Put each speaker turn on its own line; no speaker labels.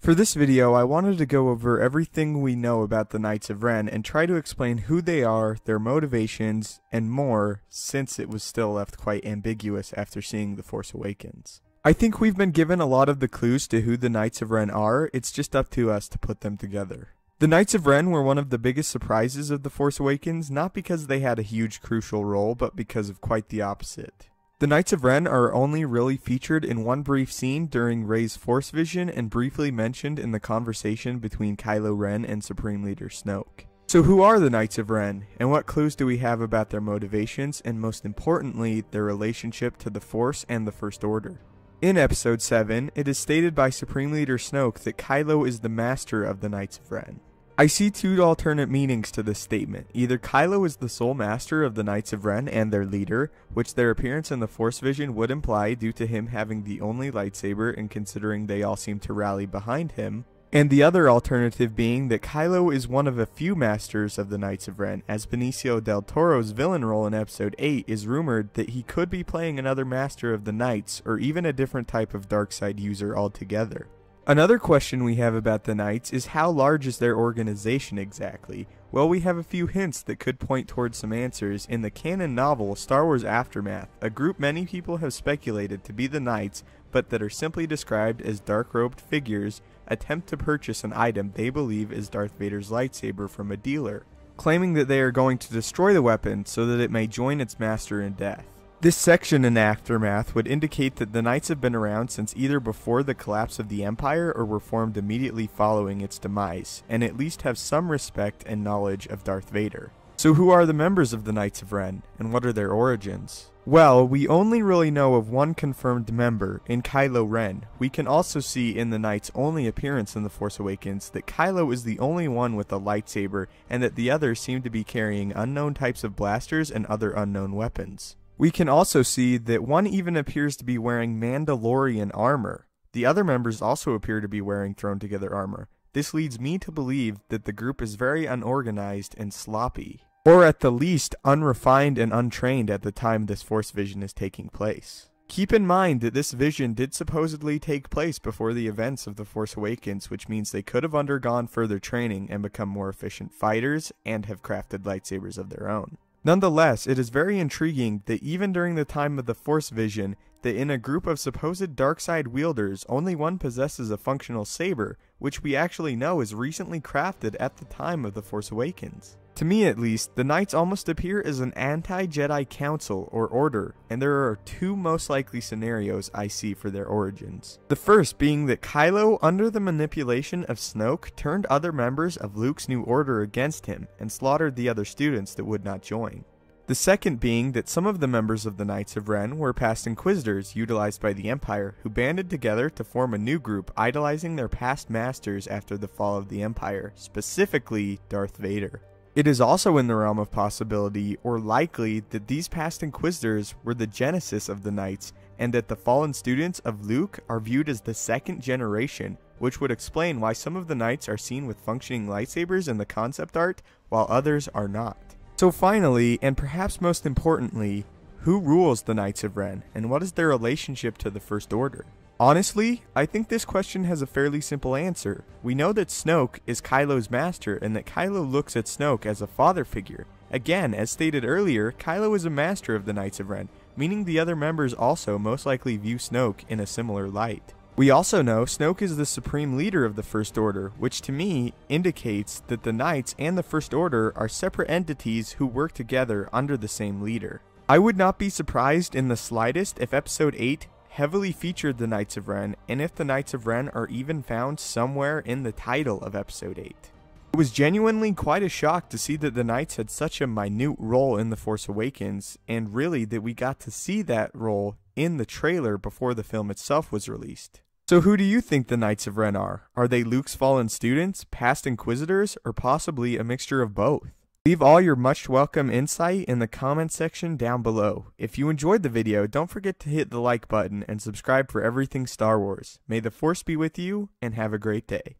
For this video, I wanted to go over everything we know about the Knights of Ren and try to explain who they are, their motivations, and more, since it was still left quite ambiguous after seeing The Force Awakens. I think we've been given a lot of the clues to who the Knights of Ren are, it's just up to us to put them together. The Knights of Ren were one of the biggest surprises of The Force Awakens, not because they had a huge crucial role, but because of quite the opposite. The Knights of Ren are only really featured in one brief scene during Rey's Force Vision and briefly mentioned in the conversation between Kylo Ren and Supreme Leader Snoke. So who are the Knights of Ren, and what clues do we have about their motivations, and most importantly, their relationship to the Force and the First Order? In Episode 7, it is stated by Supreme Leader Snoke that Kylo is the master of the Knights of Ren. I see two alternate meanings to this statement. Either Kylo is the sole master of the Knights of Ren and their leader, which their appearance in the Force Vision would imply due to him having the only lightsaber and considering they all seem to rally behind him, and the other alternative being that Kylo is one of a few masters of the Knights of Ren, as Benicio del Toro's villain role in Episode 8 is rumored that he could be playing another master of the Knights or even a different type of dark side user altogether. Another question we have about the Knights is how large is their organization exactly? Well, we have a few hints that could point towards some answers in the canon novel Star Wars Aftermath, a group many people have speculated to be the Knights, but that are simply described as dark-robed figures attempt to purchase an item they believe is Darth Vader's lightsaber from a dealer, claiming that they are going to destroy the weapon so that it may join its master in death. This section in Aftermath would indicate that the Knights have been around since either before the collapse of the Empire or were formed immediately following its demise, and at least have some respect and knowledge of Darth Vader. So who are the members of the Knights of Ren, and what are their origins? Well, we only really know of one confirmed member, in Kylo Ren. We can also see in the Knight's only appearance in The Force Awakens that Kylo is the only one with a lightsaber, and that the others seem to be carrying unknown types of blasters and other unknown weapons. We can also see that one even appears to be wearing Mandalorian armor. The other members also appear to be wearing thrown together armor. This leads me to believe that the group is very unorganized and sloppy, or at the least unrefined and untrained at the time this Force Vision is taking place. Keep in mind that this vision did supposedly take place before the events of The Force Awakens, which means they could have undergone further training and become more efficient fighters and have crafted lightsabers of their own. Nonetheless, it is very intriguing that even during the time of the Force Vision, that in a group of supposed dark-side wielders, only one possesses a functional saber, which we actually know is recently crafted at the time of The Force Awakens. To me at least, the Knights almost appear as an anti-Jedi council or order, and there are two most likely scenarios I see for their origins. The first being that Kylo, under the manipulation of Snoke, turned other members of Luke's new order against him, and slaughtered the other students that would not join. The second being that some of the members of the Knights of Ren were past Inquisitors utilized by the Empire, who banded together to form a new group idolizing their past masters after the fall of the Empire, specifically Darth Vader. It is also in the realm of possibility, or likely, that these past Inquisitors were the genesis of the Knights, and that the fallen students of Luke are viewed as the second generation, which would explain why some of the Knights are seen with functioning lightsabers in the concept art, while others are not. So finally, and perhaps most importantly, who rules the Knights of Ren, and what is their relationship to the First Order? Honestly, I think this question has a fairly simple answer. We know that Snoke is Kylo's master and that Kylo looks at Snoke as a father figure. Again, as stated earlier, Kylo is a master of the Knights of Ren, meaning the other members also most likely view Snoke in a similar light. We also know Snoke is the supreme leader of the First Order, which to me indicates that the Knights and the First Order are separate entities who work together under the same leader. I would not be surprised in the slightest if Episode 8 heavily featured the Knights of Ren, and if the Knights of Ren are even found somewhere in the title of Episode 8. It was genuinely quite a shock to see that the Knights had such a minute role in The Force Awakens, and really that we got to see that role in the trailer before the film itself was released. So who do you think the Knights of Ren are? Are they Luke's fallen students, past Inquisitors, or possibly a mixture of both? Leave all your much welcome insight in the comment section down below. If you enjoyed the video, don't forget to hit the like button and subscribe for everything Star Wars. May the Force be with you, and have a great day.